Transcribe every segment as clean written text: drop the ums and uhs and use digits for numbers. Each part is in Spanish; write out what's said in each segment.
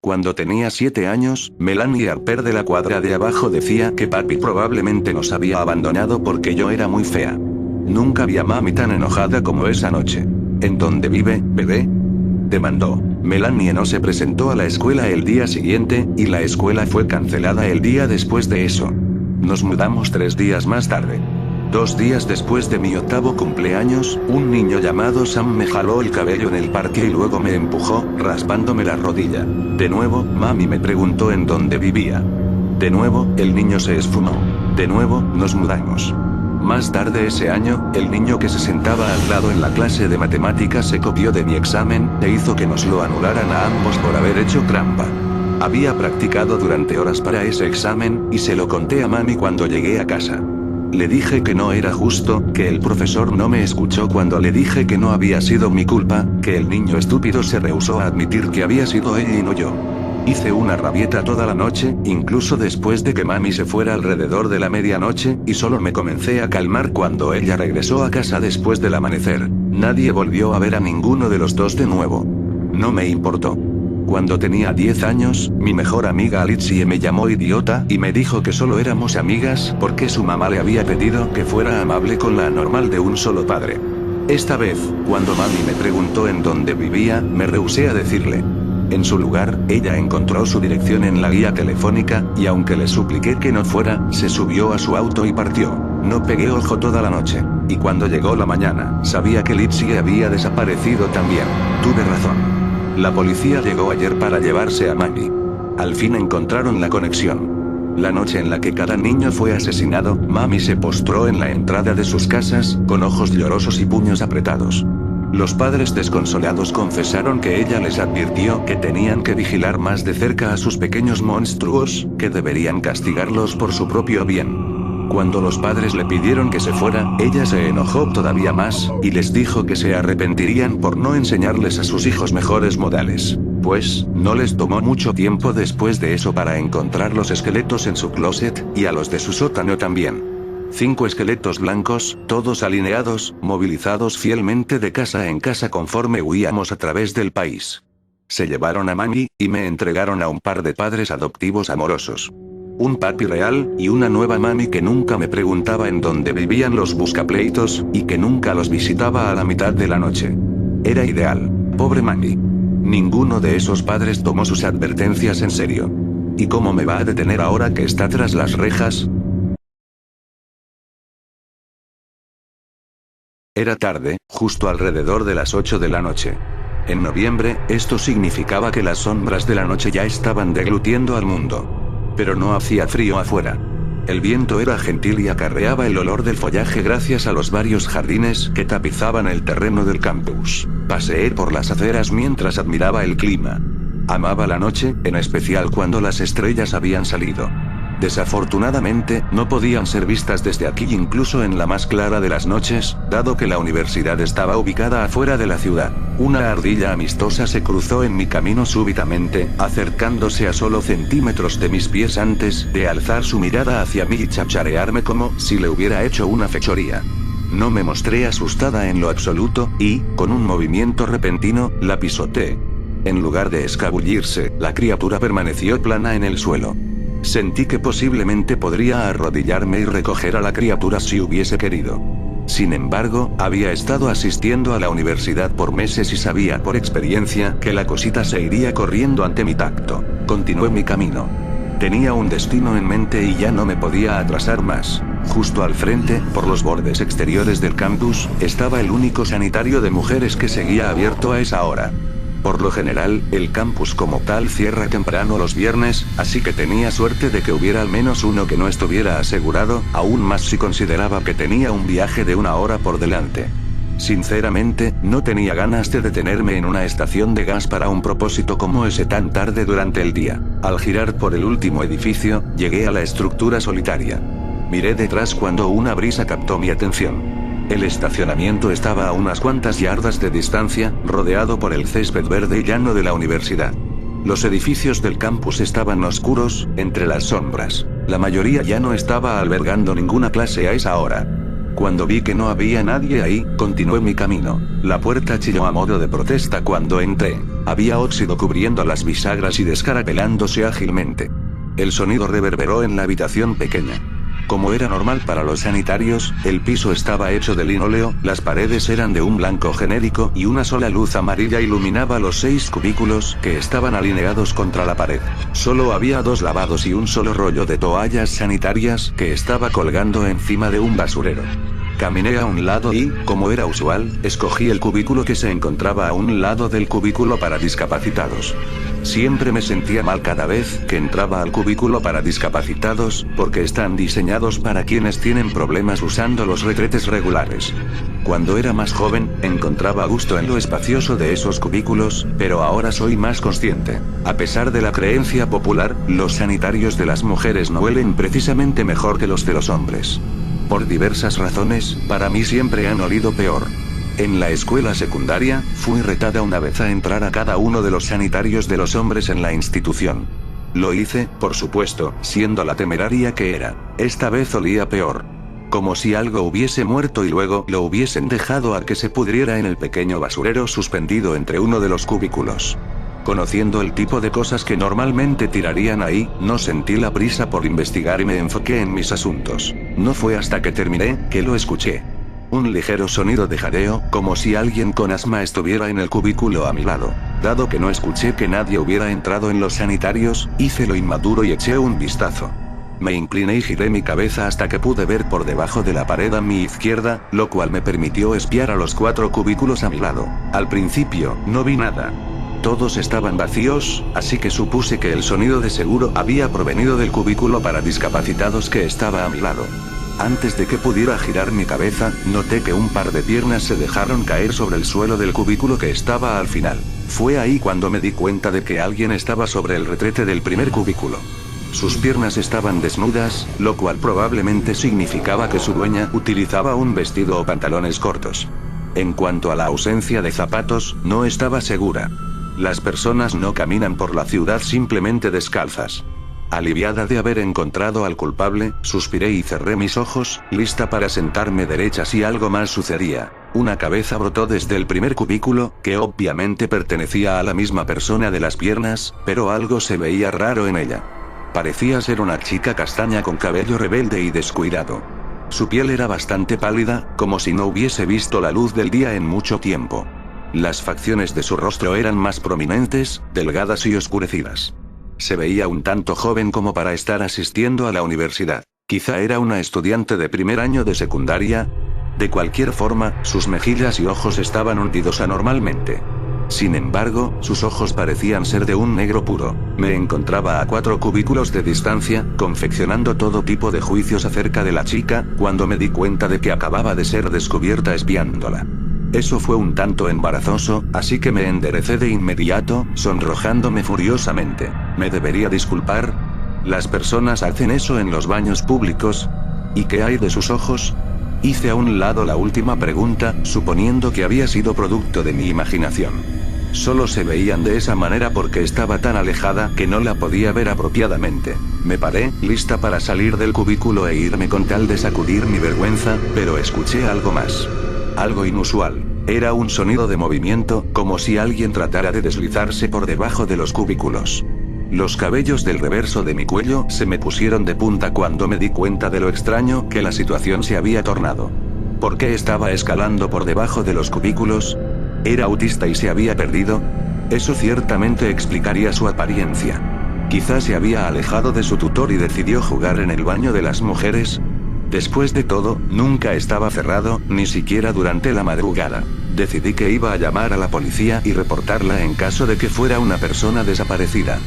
Cuando tenía 7 años, Melanie Harper de la cuadra de abajo decía que papi probablemente nos había abandonado porque yo era muy fea. Nunca vi a mami tan enojada como esa noche. ¿En dónde vive, bebé?, demandó. Melanie no se presentó a la escuela el día siguiente, y la escuela fue cancelada el día después de eso. Nos mudamos 3 días más tarde. 2 días después de mi 8º cumpleaños, un niño llamado Sam me jaló el cabello en el parque y luego me empujó, raspándome la rodilla. De nuevo, mami me preguntó en dónde vivía. De nuevo, el niño se esfumó. De nuevo, nos mudamos. Más tarde ese año, el niño que se sentaba al lado en la clase de matemáticas se copió de mi examen, e hizo que nos lo anularan a ambos por haber hecho trampa. Había practicado durante horas para ese examen, y se lo conté a mami cuando llegué a casa. Le dije que no era justo, que el profesor no me escuchó cuando le dije que no había sido mi culpa, que el niño estúpido se rehusó a admitir que había sido él y no yo. Hice una rabieta toda la noche, incluso después de que mami se fuera alrededor de la medianoche, y solo me comencé a calmar cuando ella regresó a casa después del amanecer. Nadie volvió a ver a ninguno de los dos de nuevo. No me importó. Cuando tenía 10 años, mi mejor amiga Alicia me llamó idiota y me dijo que solo éramos amigas porque su mamá le había pedido que fuera amable con la anormal de un solo padre. Esta vez, cuando mami me preguntó en dónde vivía, me rehusé a decirle. En su lugar, ella encontró su dirección en la guía telefónica, y aunque le supliqué que no fuera, se subió a su auto y partió. No pegué ojo toda la noche. Y cuando llegó la mañana, sabía que Lipsy había desaparecido también. Tuve razón. La policía llegó ayer para llevarse a mami. Al fin encontraron la conexión. La noche en la que cada niño fue asesinado, mami se postró en la entrada de sus casas, con ojos llorosos y puños apretados. Los padres desconsolados confesaron que ella les advirtió que tenían que vigilar más de cerca a sus pequeños monstruos, que deberían castigarlos por su propio bien. Cuando los padres le pidieron que se fuera, ella se enojó todavía más, y les dijo que se arrepentirían por no enseñarles a sus hijos mejores modales. Pues, no les tomó mucho tiempo después de eso para encontrar los esqueletos en su closet, y a los de su sótano también. 5 esqueletos blancos, todos alineados, movilizados fielmente de casa en casa conforme huíamos a través del país. Se llevaron a mami, y me entregaron a un par de padres adoptivos amorosos. Un papi real, y una nueva mami que nunca me preguntaba en dónde vivían los buscapleitos, y que nunca los visitaba a la mitad de la noche. Era ideal. Pobre mami. Ninguno de esos padres tomó sus advertencias en serio. ¿Y cómo me va a detener ahora que está tras las rejas? Era tarde, justo alrededor de las 8 de la noche. En noviembre, esto significaba que las sombras de la noche ya estaban deglutiendo al mundo. Pero no hacía frío afuera. El viento era gentil y acarreaba el olor del follaje gracias a los varios jardines que tapizaban el terreno del campus. Paseé por las aceras mientras admiraba el clima. Amaba la noche, en especial cuando las estrellas habían salido. Desafortunadamente, no podían ser vistas desde aquí incluso en la más clara de las noches, dado que la universidad estaba ubicada afuera de la ciudad. Una ardilla amistosa se cruzó en mi camino súbitamente, acercándose a solo centímetros de mis pies antes de alzar su mirada hacia mí y chacharearme como si le hubiera hecho una fechoría. No me mostré asustada en lo absoluto, y, con un movimiento repentino, la pisoteé. En lugar de escabullirse, la criatura permaneció plana en el suelo. Sentí que posiblemente podría arrodillarme y recoger a la criatura si hubiese querido. Sin embargo, había estado asistiendo a la universidad por meses y sabía por experiencia que la cosita se iría corriendo ante mi tacto. Continué mi camino. Tenía un destino en mente y ya no me podía atrasar más. Justo al frente, por los bordes exteriores del campus, estaba el único sanitario de mujeres que seguía abierto a esa hora. Por lo general, el campus como tal cierra temprano los viernes, así que tenía suerte de que hubiera al menos uno que no estuviera asegurado, aún más si consideraba que tenía un viaje de 1 hora por delante. Sinceramente, no tenía ganas de detenerme en una estación de gas para un propósito como ese tan tarde durante el día. Al girar por el último edificio, llegué a la estructura solitaria. Miré detrás cuando una brisa captó mi atención. El estacionamiento estaba a unas cuantas yardas de distancia, rodeado por el césped verde y llano de la universidad. Los edificios del campus estaban oscuros, entre las sombras. La mayoría ya no estaba albergando ninguna clase a esa hora. Cuando vi que no había nadie ahí, continué mi camino. La puerta chilló a modo de protesta cuando entré. Había óxido cubriendo las bisagras y descarapelándose ágilmente. El sonido reverberó en la habitación pequeña. Como era normal para los sanitarios, el piso estaba hecho de linóleo, las paredes eran de un blanco genérico y una sola luz amarilla iluminaba los 6 cubículos que estaban alineados contra la pared. Solo había 2 lavados y un solo rollo de toallas sanitarias que estaba colgando encima de un basurero. Caminé a un lado y, como era usual, escogí el cubículo que se encontraba a un lado del cubículo para discapacitados. Siempre me sentía mal cada vez que entraba al cubículo para discapacitados, porque están diseñados para quienes tienen problemas usando los retretes regulares. Cuando era más joven, encontraba gusto en lo espacioso de esos cubículos, pero ahora soy más consciente. A pesar de la creencia popular, los sanitarios de las mujeres no huelen precisamente mejor que los de los hombres. Por diversas razones, para mí siempre han olido peor. En la escuela secundaria, fui retada una vez a entrar a cada uno de los sanitarios de los hombres en la institución. Lo hice, por supuesto, siendo la temeraria que era. Esta vez olía peor. Como si algo hubiese muerto y luego lo hubiesen dejado a que se pudriera en el pequeño basurero suspendido entre uno de los cubículos. Conociendo el tipo de cosas que normalmente tirarían ahí, no sentí la prisa por investigar y me enfoqué en mis asuntos. No fue hasta que terminé, que lo escuché. Un ligero sonido de jadeo, como si alguien con asma estuviera en el cubículo a mi lado. Dado que no escuché que nadie hubiera entrado en los sanitarios, hice lo inmaduro y eché un vistazo. Me incliné y giré mi cabeza hasta que pude ver por debajo de la pared a mi izquierda, lo cual me permitió espiar a los 4 cubículos a mi lado. Al principio, no vi nada. Todos estaban vacíos, así que supuse que el sonido de seguro había provenido del cubículo para discapacitados que estaba a mi lado. Antes de que pudiera girar mi cabeza, noté que un par de piernas se dejaron caer sobre el suelo del cubículo que estaba al final. Fue ahí cuando me di cuenta de que alguien estaba sobre el retrete del primer cubículo. Sus piernas estaban desnudas, lo cual probablemente significaba que su dueña utilizaba un vestido o pantalones cortos. En cuanto a la ausencia de zapatos, no estaba segura. Las personas no caminan por la ciudad simplemente descalzas. Aliviada de haber encontrado al culpable, suspiré y cerré mis ojos, lista para sentarme derecha si algo más sucedía. Una cabeza brotó desde el primer cubículo, que obviamente pertenecía a la misma persona de las piernas, pero algo se veía raro en ella. Parecía ser una chica castaña con cabello rebelde y descuidado. Su piel era bastante pálida, como si no hubiese visto la luz del día en mucho tiempo. Las facciones de su rostro eran más prominentes, delgadas y oscurecidas. Se veía un tanto joven como para estar asistiendo a la universidad. Quizá era una estudiante de primer año de secundaria. De cualquier forma, sus mejillas y ojos estaban hundidos anormalmente. Sin embargo, sus ojos parecían ser de un negro puro. Me encontraba a 4 cubículos de distancia, confeccionando todo tipo de juicios acerca de la chica, cuando me di cuenta de que acababa de ser descubierta espiándola. Eso fue un tanto embarazoso, así que me enderecé de inmediato, sonrojándome furiosamente. ¿Me debería disculpar? ¿Las personas hacen eso en los baños públicos? ¿Y qué hay de sus ojos? Hice a un lado la última pregunta, suponiendo que había sido producto de mi imaginación. Solo se veían de esa manera porque estaba tan alejada que no la podía ver apropiadamente. Me paré, lista para salir del cubículo e irme con tal de sacudir mi vergüenza, pero escuché algo más. Algo inusual. Era un sonido de movimiento, como si alguien tratara de deslizarse por debajo de los cubículos. Los cabellos del reverso de mi cuello se me pusieron de punta cuando me di cuenta de lo extraño que la situación se había tornado. ¿Por qué estaba escalando por debajo de los cubículos? ¿Era autista y se había perdido? Eso ciertamente explicaría su apariencia. Quizás se había alejado de su tutor y decidió jugar en el baño de las mujeres. Después de todo, nunca estaba cerrado, ni siquiera durante la madrugada. Decidí que iba a llamar a la policía y reportarla en caso de que fuera una persona desaparecida.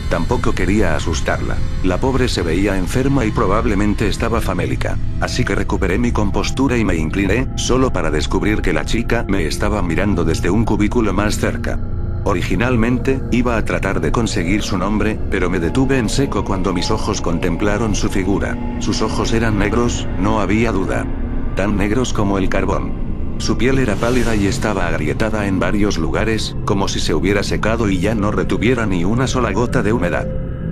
Tampoco quería asustarla. La pobre se veía enferma y probablemente estaba famélica. Así que recuperé mi compostura y me incliné, solo para descubrir que la chica me estaba mirando desde un cubículo más cerca. Originalmente, iba a tratar de conseguir su nombre, pero me detuve en seco cuando mis ojos contemplaron su figura. Sus ojos eran negros, no había duda. Tan negros como el carbón. Su piel era pálida y estaba agrietada en varios lugares, como si se hubiera secado y ya no retuviera ni una sola gota de humedad.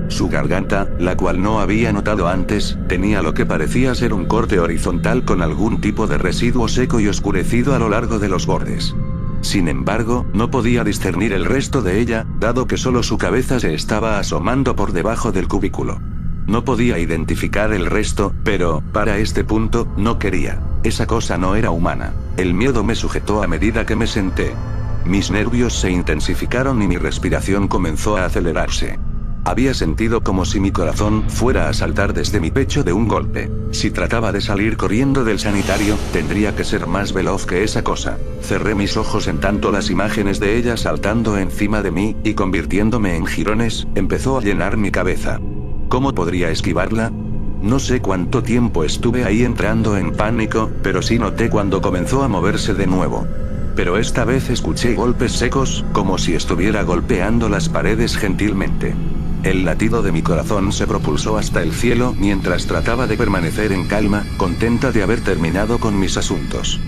Su garganta, la cual no había notado antes, tenía lo que parecía ser un corte horizontal con algún tipo de residuo seco y oscurecido a lo largo de los bordes. Sin embargo, no podía discernir el resto de ella, dado que solo su cabeza se estaba asomando por debajo del cubículo. No podía identificar el resto, pero, para este punto, no quería. Esa cosa no era humana. El miedo me sujetó a medida que me senté. Mis nervios se intensificaron y mi respiración comenzó a acelerarse. Había sentido como si mi corazón fuera a saltar desde mi pecho de un golpe. Si trataba de salir corriendo del sanitario, tendría que ser más veloz que esa cosa. Cerré mis ojos en tanto las imágenes de ella saltando encima de mí, y convirtiéndome en jirones, empezó a llenar mi cabeza. ¿Cómo podría esquivarla? No sé cuánto tiempo estuve ahí entrando en pánico, pero sí noté cuando comenzó a moverse de nuevo. Pero esta vez escuché golpes secos, como si estuviera golpeando las paredes gentilmente. El latido de mi corazón se propulsó hasta el cielo mientras trataba de permanecer en calma, contenta de haber terminado con mis asuntos.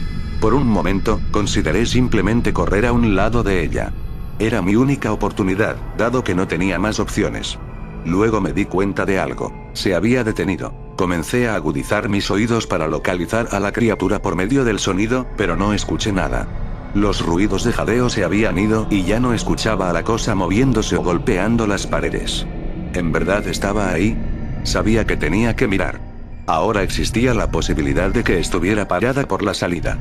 Por un momento, consideré simplemente correr a un lado de ella. Era mi única oportunidad, dado que no tenía más opciones. Luego me di cuenta de algo. Se había detenido. Comencé a agudizar mis oídos para localizar a la criatura por medio del sonido, pero no escuché nada. Los ruidos de jadeo se habían ido y ya no escuchaba a la cosa moviéndose o golpeando las paredes. ¿En verdad estaba ahí? Sabía que tenía que mirar. Ahora existía la posibilidad de que estuviera parada por la salida.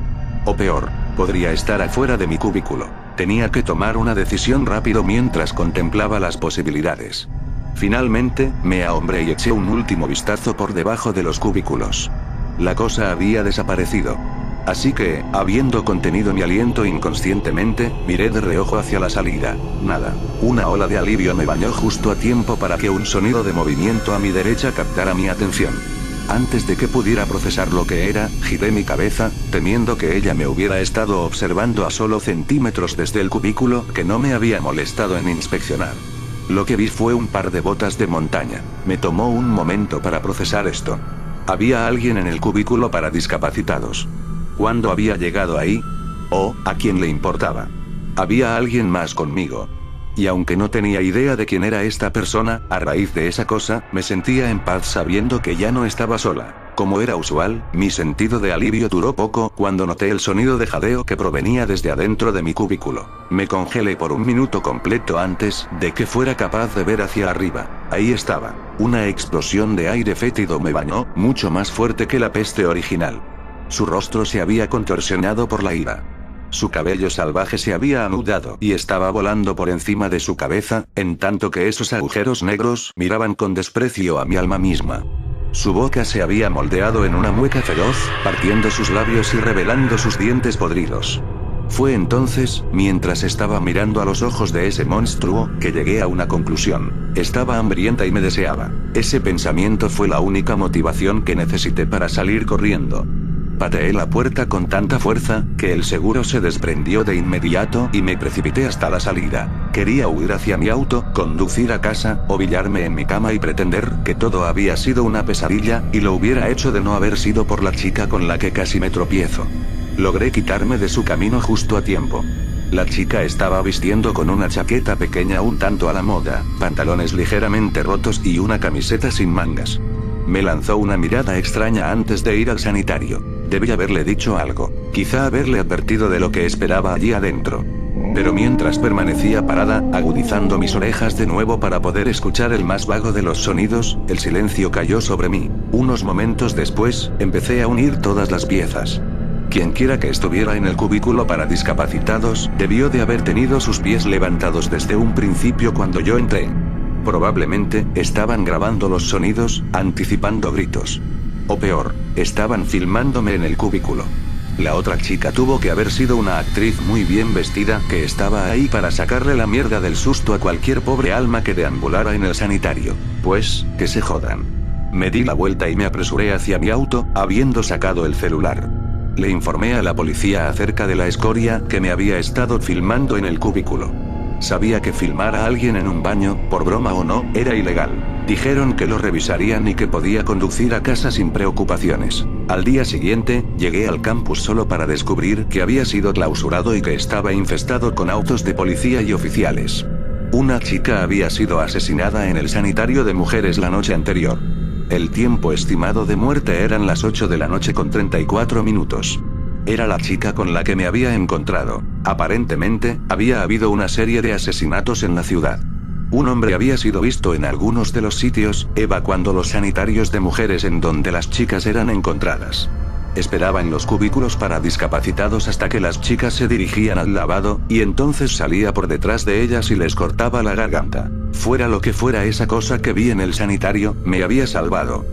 O peor, podría estar afuera de mi cubículo. Tenía que tomar una decisión rápido mientras contemplaba las posibilidades. Finalmente, me ahombré y eché un último vistazo por debajo de los cubículos. La cosa había desaparecido. Así que, habiendo contenido mi aliento inconscientemente, miré de reojo hacia la salida. Nada. Una ola de alivio me bañó justo a tiempo para que un sonido de movimiento a mi derecha captara mi atención. Antes de que pudiera procesar lo que era, giré mi cabeza, temiendo que ella me hubiera estado observando a solo centímetros desde el cubículo que no me había molestado en inspeccionar. Lo que vi fue un par de botas de montaña. Me tomó un momento para procesar esto. Había alguien en el cubículo para discapacitados. ¿Cuándo había llegado ahí? ¿O, a quién le importaba? Había alguien más conmigo. Y aunque no tenía idea de quién era esta persona, a raíz de esa cosa, me sentía en paz sabiendo que ya no estaba sola. Como era usual, mi sentido de alivio duró poco cuando noté el sonido de jadeo que provenía desde adentro de mi cubículo. Me congelé por un minuto completo antes de que fuera capaz de ver hacia arriba. Ahí estaba. Una explosión de aire fétido me bañó, mucho más fuerte que la peste original. Su rostro se había contorsionado por la ira. Su cabello salvaje se había anudado y estaba volando por encima de su cabeza, en tanto que esos agujeros negros miraban con desprecio a mi alma misma. Su boca se había moldeado en una mueca feroz, partiendo sus labios y revelando sus dientes podridos. Fue entonces, mientras estaba mirando a los ojos de ese monstruo, que llegué a una conclusión. Estaba hambrienta y me deseaba. Ese pensamiento fue la única motivación que necesité para salir corriendo. Pateé la puerta con tanta fuerza, que el seguro se desprendió de inmediato y me precipité hasta la salida. Quería huir hacia mi auto, conducir a casa, ovillarme en mi cama y pretender que todo había sido una pesadilla, y lo hubiera hecho de no haber sido por la chica con la que casi me tropiezo. Logré quitarme de su camino justo a tiempo. La chica estaba vistiendo con una chaqueta pequeña un tanto a la moda, pantalones ligeramente rotos y una camiseta sin mangas. Me lanzó una mirada extraña antes de ir al sanitario. Debí haberle dicho algo, quizá haberle advertido de lo que esperaba allí adentro. Pero mientras permanecía parada, agudizando mis orejas de nuevo para poder escuchar el más vago de los sonidos, el silencio cayó sobre mí. Unos momentos después, empecé a unir todas las piezas. Quienquiera que estuviera en el cubículo para discapacitados, debió de haber tenido sus pies levantados desde un principio cuando yo entré. Probablemente, estaban grabando los sonidos, anticipando gritos. O peor, estaban filmándome en el cubículo. La otra chica tuvo que haber sido una actriz muy bien vestida que estaba ahí para sacarle la mierda del susto a cualquier pobre alma que deambulara en el sanitario. Pues, que se jodan. Me di la vuelta y me apresuré hacia mi auto, habiendo sacado el celular. Le informé a la policía acerca de la escoria que me había estado filmando en el cubículo. Sabía que filmar a alguien en un baño, por broma o no, era ilegal. Dijeron que lo revisarían y que podía conducir a casa sin preocupaciones. Al día siguiente, llegué al campus solo para descubrir que había sido clausurado y que estaba infestado con autos de policía y oficiales. Una chica había sido asesinada en el sanitario de mujeres la noche anterior. El tiempo estimado de muerte eran las 8 de la noche con 34 minutos. Era la chica con la que me había encontrado. Aparentemente, había habido una serie de asesinatos en la ciudad. Un hombre había sido visto en algunos de los sitios, evacuando los sanitarios de mujeres en donde las chicas eran encontradas. Esperaba en los cubículos para discapacitados hasta que las chicas se dirigían al lavado, y entonces salía por detrás de ellas y les cortaba la garganta. Fuera lo que fuera esa cosa que vi en el sanitario, me había salvado.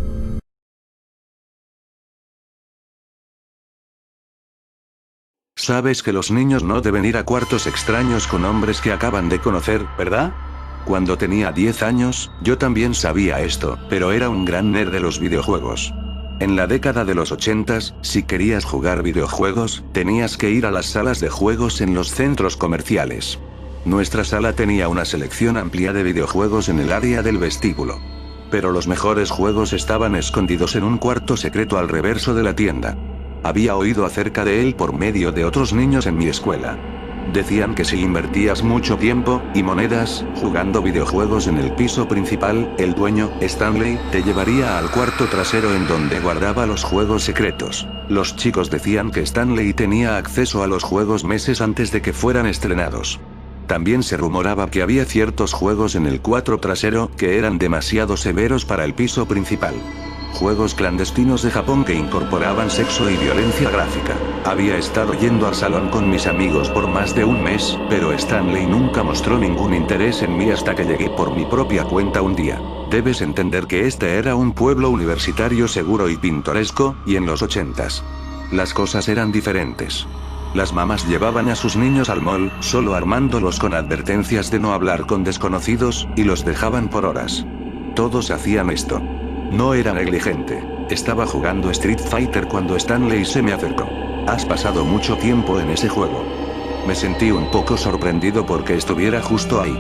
Sabes que los niños no deben ir a cuartos extraños con hombres que acaban de conocer, ¿verdad? Cuando tenía 10 años, yo también sabía esto, pero era un gran nerd de los videojuegos. En la década de los 80s, si querías jugar videojuegos, tenías que ir a las salas de juegos en los centros comerciales. Nuestra sala tenía una selección amplia de videojuegos en el área del vestíbulo. Pero los mejores juegos estaban escondidos en un cuarto secreto al reverso de la tienda. Había oído acerca de él por medio de otros niños en mi escuela. Decían que si invertías mucho tiempo y monedas jugando videojuegos en el piso principal, el dueño, Stanley, te llevaría al cuarto trasero en donde guardaba los juegos secretos. Los chicos decían que Stanley tenía acceso a los juegos meses antes de que fueran estrenados. También se rumoraba que había ciertos juegos en el cuarto trasero que eran demasiado severos para el piso principal. Juegos clandestinos de Japón que incorporaban sexo y violencia gráfica. Había estado yendo al salón con mis amigos por más de un mes, pero Stanley nunca mostró ningún interés en mí hasta que llegué por mi propia cuenta un día. Debes entender que este era un pueblo universitario seguro y pintoresco, y en los 80s. Las cosas eran diferentes. Las mamás llevaban a sus niños al mall, solo armándolos con advertencias de no hablar con desconocidos, y los dejaban por horas. Todos hacían esto. No era negligente. Estaba jugando Street Fighter cuando Stanley se me acercó. Has pasado mucho tiempo en ese juego. Me sentí un poco sorprendido porque estuviera justo ahí.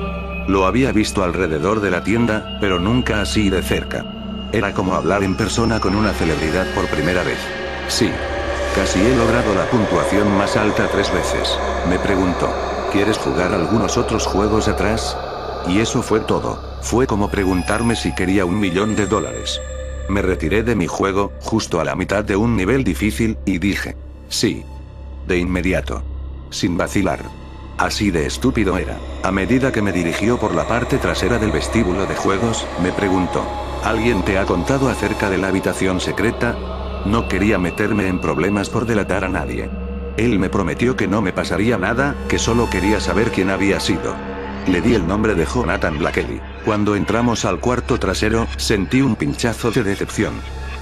Lo había visto alrededor de la tienda, pero nunca así de cerca. Era como hablar en persona con una celebridad por primera vez. Sí. Casi he logrado la puntuación más alta 3 veces. Me preguntó, ¿quieres jugar algunos otros juegos atrás? Y eso fue todo. Fue como preguntarme si quería $1 millón. Me retiré de mi juego, justo a la mitad de un nivel difícil, y dije, sí. De inmediato. Sin vacilar. Así de estúpido era. A medida que me dirigió por la parte trasera del vestíbulo de juegos, me preguntó, ¿alguien te ha contado acerca de la habitación secreta? No quería meterme en problemas por delatar a nadie. Él me prometió que no me pasaría nada, que solo quería saber quién había sido. Le di el nombre de Jonathan Blackley. Cuando entramos al cuarto trasero, sentí un pinchazo de decepción.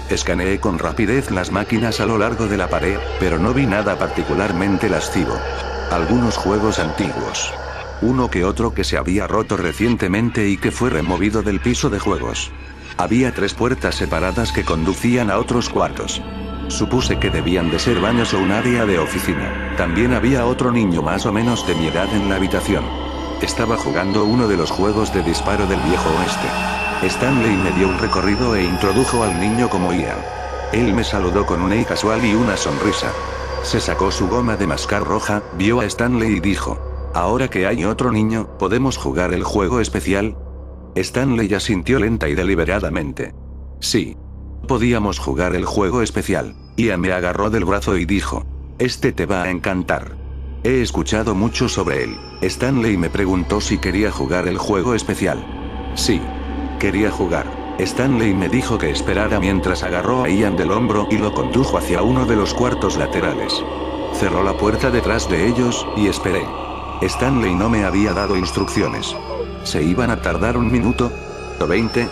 Escaneé con rapidez las máquinas a lo largo de la pared, pero no vi nada particularmente lascivo. Algunos juegos antiguos. Uno que otro que se había roto recientemente y que fue removido del piso de juegos. Había 3 puertas separadas que conducían a otros cuartos. Supuse que debían de ser baños o un área de oficina. También había otro niño más o menos de mi edad en la habitación. Estaba jugando uno de los juegos de disparo del viejo oeste. Stanley me dio un recorrido e introdujo al niño como Ian. Él me saludó con un hey casual y una sonrisa. Se sacó su goma de mascar roja, vio a Stanley y dijo, ahora que hay otro niño, ¿podemos jugar el juego especial? Stanley asintió lenta y deliberadamente. Sí. Podíamos jugar el juego especial. Ian me agarró del brazo y dijo, este te va a encantar. He escuchado mucho sobre él. Stanley me preguntó si quería jugar el juego especial. Sí. Quería jugar. Stanley me dijo que esperara mientras agarró a Ian del hombro y lo condujo hacia uno de los cuartos laterales. Cerró la puerta detrás de ellos, y esperé. Stanley no me había dado instrucciones. ¿Se iban a tardar 1 minuto? ¿O 20?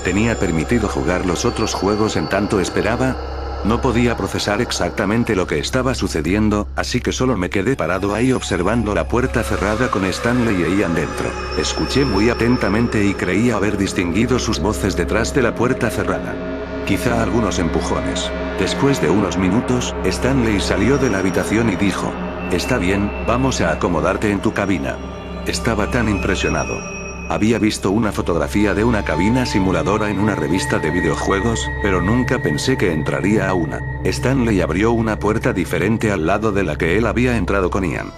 ¿Tenía permitido jugar los otros juegos en tanto esperaba? No podía procesar exactamente lo que estaba sucediendo, así que solo me quedé parado ahí observando la puerta cerrada con Stanley e Ian dentro. Escuché muy atentamente y creía haber distinguido sus voces detrás de la puerta cerrada. Quizá algunos empujones. Después de unos minutos, Stanley salió de la habitación y dijo, está bien, vamos a acomodarte en tu cabina. Estaba tan impresionado. Había visto una fotografía de una cabina simuladora en una revista de videojuegos, pero nunca pensé que entraría a una. Stanley abrió una puerta diferente al lado de la que él había entrado con Ian.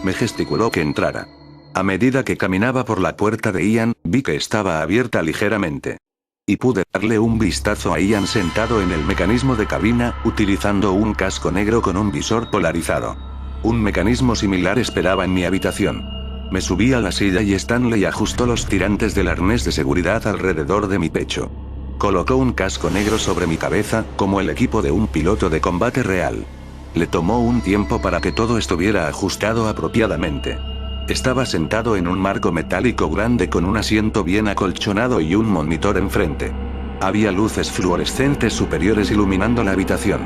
Me gesticuló que entrara. A medida que caminaba por la puerta de Ian, vi que estaba abierta ligeramente. Y pude darle un vistazo a Ian sentado en el mecanismo de cabina, utilizando un casco negro con un visor polarizado. Un mecanismo similar esperaba en mi habitación. Me subí a la silla y Stanley ajustó los tirantes del arnés de seguridad alrededor de mi pecho. Colocó un casco negro sobre mi cabeza, como el equipo de un piloto de combate real. Le tomó un tiempo para que todo estuviera ajustado apropiadamente. Estaba sentado en un marco metálico grande con un asiento bien acolchonado y un monitor enfrente. Había luces fluorescentes superiores iluminando la habitación.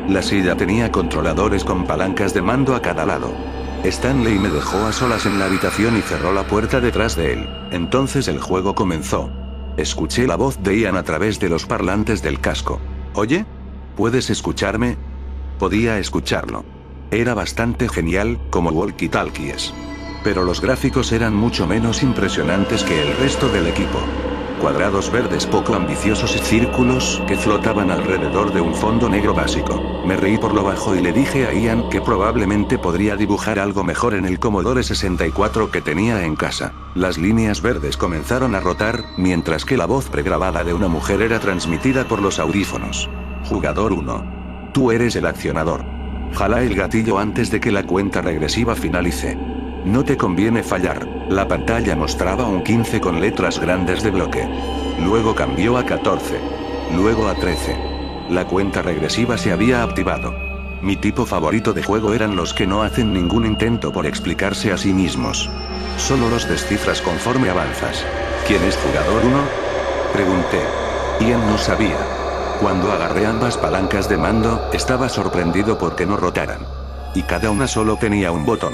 La silla tenía controladores con palancas de mando a cada lado. Stanley me dejó a solas en la habitación y cerró la puerta detrás de él. Entonces el juego comenzó. Escuché la voz de Ian a través de los parlantes del casco. «¿Oye? ¿Puedes escucharme?» Podía escucharlo. Era bastante genial, como walkie-talkies. Pero los gráficos eran mucho menos impresionantes que el resto del equipo. Cuadrados verdes poco ambiciosos y círculos que flotaban alrededor de un fondo negro básico. Me reí por lo bajo y le dije a Ian que probablemente podría dibujar algo mejor en el Commodore 64 que tenía en casa. Las líneas verdes comenzaron a rotar, mientras que la voz pregrabada de una mujer era transmitida por los audífonos. Jugador 1. Tú eres el accionador. Jala el gatillo antes de que la cuenta regresiva finalice. No te conviene fallar. La pantalla mostraba un 15 con letras grandes de bloque. Luego cambió a 14. Luego a 13. La cuenta regresiva se había activado. Mi tipo favorito de juego eran los que no hacen ningún intento por explicarse a sí mismos. Solo los descifras conforme avanzas. ¿Quién es jugador 1? Pregunté. Ian no sabía. Cuando agarré ambas palancas de mando, estaba sorprendido porque no rotaran. Y cada una solo tenía un botón.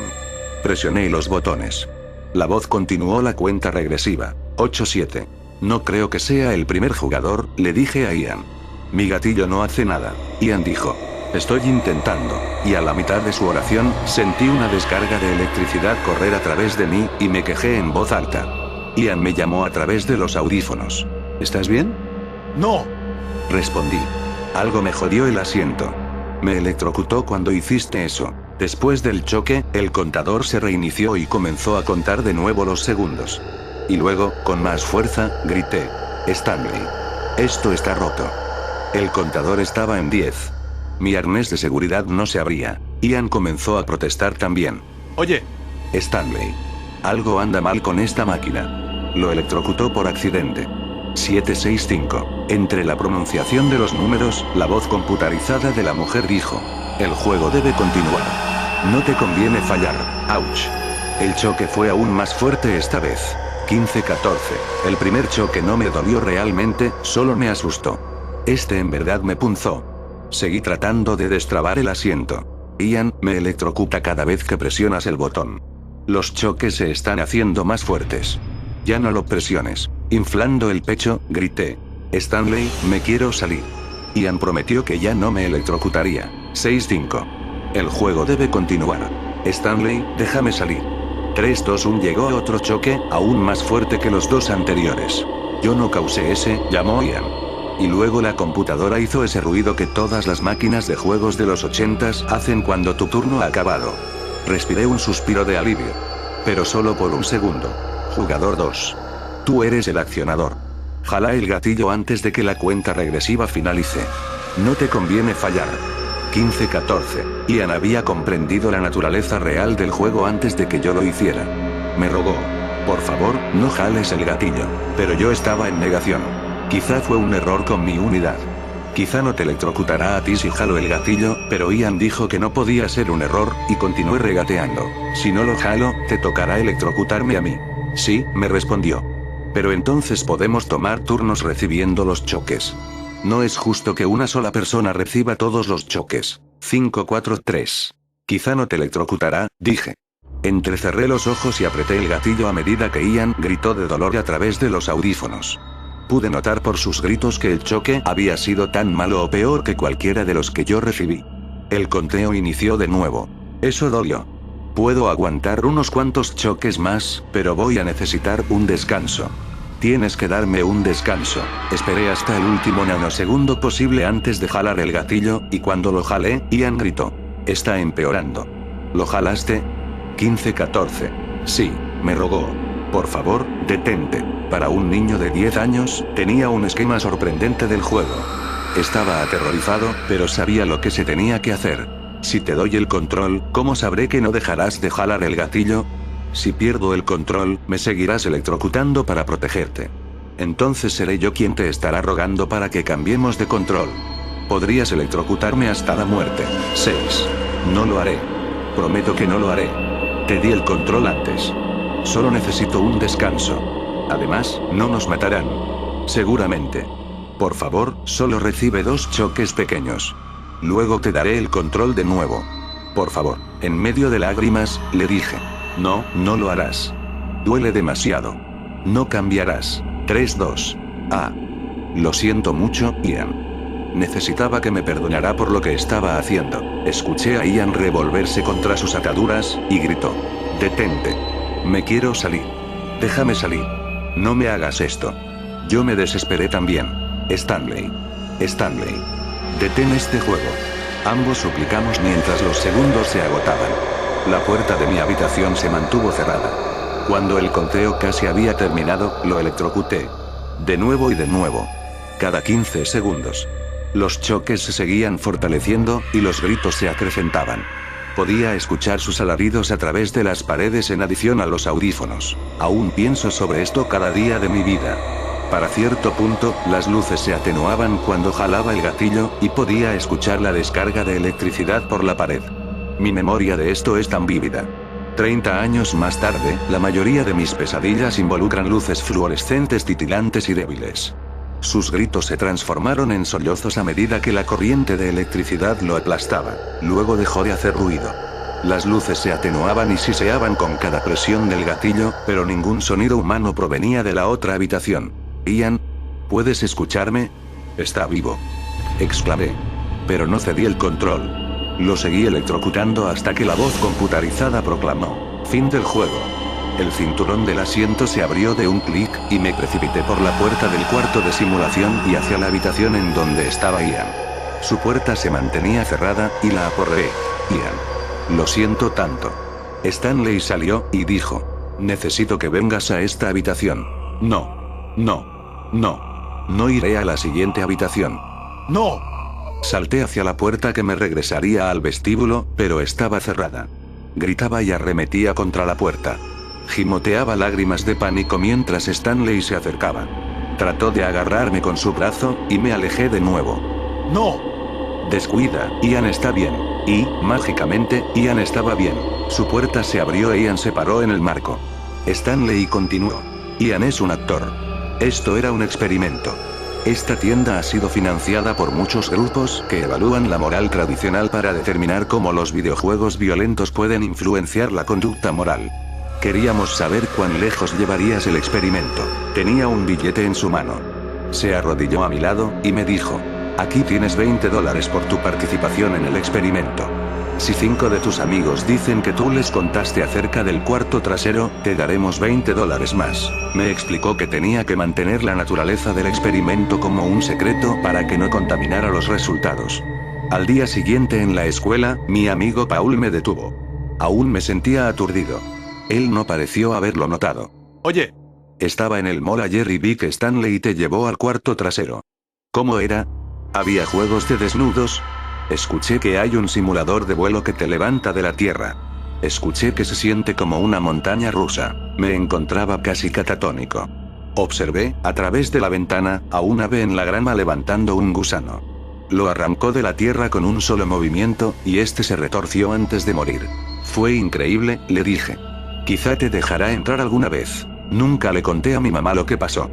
Presioné los botones. La voz continuó la cuenta regresiva. 8-7. No creo que sea el primer jugador, le dije a Ian. Mi gatillo no hace nada. Ian dijo. Estoy intentando. Y a la mitad de su oración, sentí una descarga de electricidad correr a través de mí, y me quejé en voz alta. Ian me llamó a través de los audífonos. ¿Estás bien? No. Respondí. Algo me jodió el asiento. Me electrocutó cuando hiciste eso. Después del choque, el contador se reinició y comenzó a contar de nuevo los segundos. Y luego, con más fuerza, grité. Stanley. Esto está roto. El contador estaba en 10. Mi arnés de seguridad no se abría. Ian comenzó a protestar también. Oye. Stanley. Algo anda mal con esta máquina. Lo electrocutó por accidente. 765. Entre la pronunciación de los números, la voz computarizada de la mujer dijo. El juego debe continuar. No te conviene fallar. Ouch. El choque fue aún más fuerte esta vez. 15-14. El primer choque no me dolió realmente, solo me asustó. Este en verdad me punzó. Seguí tratando de destrabar el asiento. Ian, me electrocuta cada vez que presionas el botón. Los choques se están haciendo más fuertes. Ya no lo presiones. Inflando el pecho, grité. Stanley, me quiero salir. Ian prometió que ya no me electrocutaría. 6-5. El juego debe continuar. Stanley, déjame salir. 3-2-1. Llegó otro choque, aún más fuerte que los dos anteriores. Yo no causé ese, llamó Ian. Y luego la computadora hizo ese ruido que todas las máquinas de juegos de los 80s hacen cuando tu turno ha acabado. Respiré un suspiro de alivio. Pero solo por un segundo. Jugador 2. Tú eres el accionador. Jala el gatillo antes de que la cuenta regresiva finalice. No te conviene fallar. 15-14. Ian había comprendido la naturaleza real del juego antes de que yo lo hiciera. Me rogó. Por favor, no jales el gatillo. Pero yo estaba en negación. Quizá fue un error con mi unidad. Quizá no te electrocutará a ti si jalo el gatillo, pero Ian dijo que no podía ser un error, y continué regateando. Si no lo jalo, te tocará electrocutarme a mí. Sí, me respondió. Pero entonces podemos tomar turnos recibiendo los choques. No es justo que una sola persona reciba todos los choques. 5-4-3. Quizá no te electrocutará, dije. Entrecerré los ojos y apreté el gatillo a medida que Ian gritó de dolor a través de los audífonos. Pude notar por sus gritos que el choque había sido tan malo o peor que cualquiera de los que yo recibí. El conteo inició de nuevo. Eso dolió. Puedo aguantar unos cuantos choques más, pero voy a necesitar un descanso. Tienes que darme un descanso. Esperé hasta el último nanosegundo posible antes de jalar el gatillo, y cuando lo jalé, Ian gritó. Está empeorando. ¿Lo jalaste? 15-14. Sí. Me rogó. Por favor, detente. Para un niño de 10 años, tenía un esquema sorprendente del juego. Estaba aterrorizado, pero sabía lo que se tenía que hacer. Si te doy el control, ¿cómo sabré que no dejarás de jalar el gatillo? Si pierdo el control, me seguirás electrocutando para protegerte. Entonces seré yo quien te estará rogando para que cambiemos de control. Podrías electrocutarme hasta la muerte. 6. No lo haré. Prometo que no lo haré. Te di el control antes. Solo necesito un descanso. Además, no nos matarán. Seguramente. Por favor, solo recibe 2 choques pequeños. Luego te daré el control de nuevo. Por favor. En medio de lágrimas, le dije. No, no lo harás. Duele demasiado. No cambiarás. 3-2. Ah. Lo siento mucho, Ian. Necesitaba que me perdonara por lo que estaba haciendo. Escuché a Ian revolverse contra sus ataduras, y gritó. Detente. Me quiero salir. Déjame salir. No me hagas esto. Yo me desesperé también. Stanley. Stanley. Detén este juego. Ambos suplicamos mientras los segundos se agotaban. La puerta de mi habitación se mantuvo cerrada. Cuando el conteo casi había terminado, lo electrocuté. De nuevo y de nuevo. Cada 15 segundos. Los choques se seguían fortaleciendo, y los gritos se acrecentaban. Podía escuchar sus alaridos a través de las paredes en adición a los audífonos. Aún pienso sobre esto cada día de mi vida. Para cierto punto, las luces se atenuaban cuando jalaba el gatillo, y podía escuchar la descarga de electricidad por la pared. Mi memoria de esto es tan vívida. 30 años más tarde, la mayoría de mis pesadillas involucran luces fluorescentes titilantes y débiles. Sus gritos se transformaron en sollozos a medida que la corriente de electricidad lo aplastaba. Luego dejó de hacer ruido. Las luces se atenuaban y siseaban con cada presión del gatillo, pero ningún sonido humano provenía de la otra habitación. Ian, ¿puedes escucharme? Está vivo. Exclamé. Pero no cedí el control. Lo seguí electrocutando hasta que la voz computarizada proclamó. Fin del juego. El cinturón del asiento se abrió de un clic, y me precipité por la puerta del cuarto de simulación y hacia la habitación en donde estaba Ian. Su puerta se mantenía cerrada, y la aporreé. Ian. Lo siento tanto. Stanley salió, y dijo. Necesito que vengas a esta habitación. No. No. No. No iré a la siguiente habitación. ¡No! Salté hacia la puerta que me regresaría al vestíbulo, pero estaba cerrada. Gritaba y arremetía contra la puerta. Gimoteaba lágrimas de pánico mientras Stanley se acercaba. Trató de agarrarme con su brazo, y me alejé de nuevo. ¡No! Descuida, Ian está bien. Y, mágicamente, Ian estaba bien. Su puerta se abrió e Ian se paró en el marco. Stanley continuó. Ian es un actor. Esto era un experimento. Esta tienda ha sido financiada por muchos grupos que evalúan la moral tradicional para determinar cómo los videojuegos violentos pueden influenciar la conducta moral. Queríamos saber cuán lejos llevarías el experimento. Tenía un billete en su mano. Se arrodilló a mi lado, y me dijo. Aquí tienes $20 por tu participación en el experimento. Si 5 de tus amigos dicen que tú les contaste acerca del cuarto trasero, te daremos $20 más. Me explicó que tenía que mantener la naturaleza del experimento como un secreto para que no contaminara los resultados. Al día siguiente en la escuela, mi amigo Paul me detuvo. Aún me sentía aturdido. Él no pareció haberlo notado. Oye. Estaba en el mall ayer y vi que Stanley te llevó al cuarto trasero. ¿Cómo era? ¿Había juegos de desnudos? Escuché que hay un simulador de vuelo que te levanta de la tierra. Escuché que se siente como una montaña rusa. Me encontraba casi catatónico. Observé, a través de la ventana, a un ave en la grama levantando un gusano. Lo arrancó de la tierra con un solo movimiento, y este se retorció antes de morir. Fue increíble, le dije. Quizá te dejará entrar alguna vez. Nunca le conté a mi mamá lo que pasó.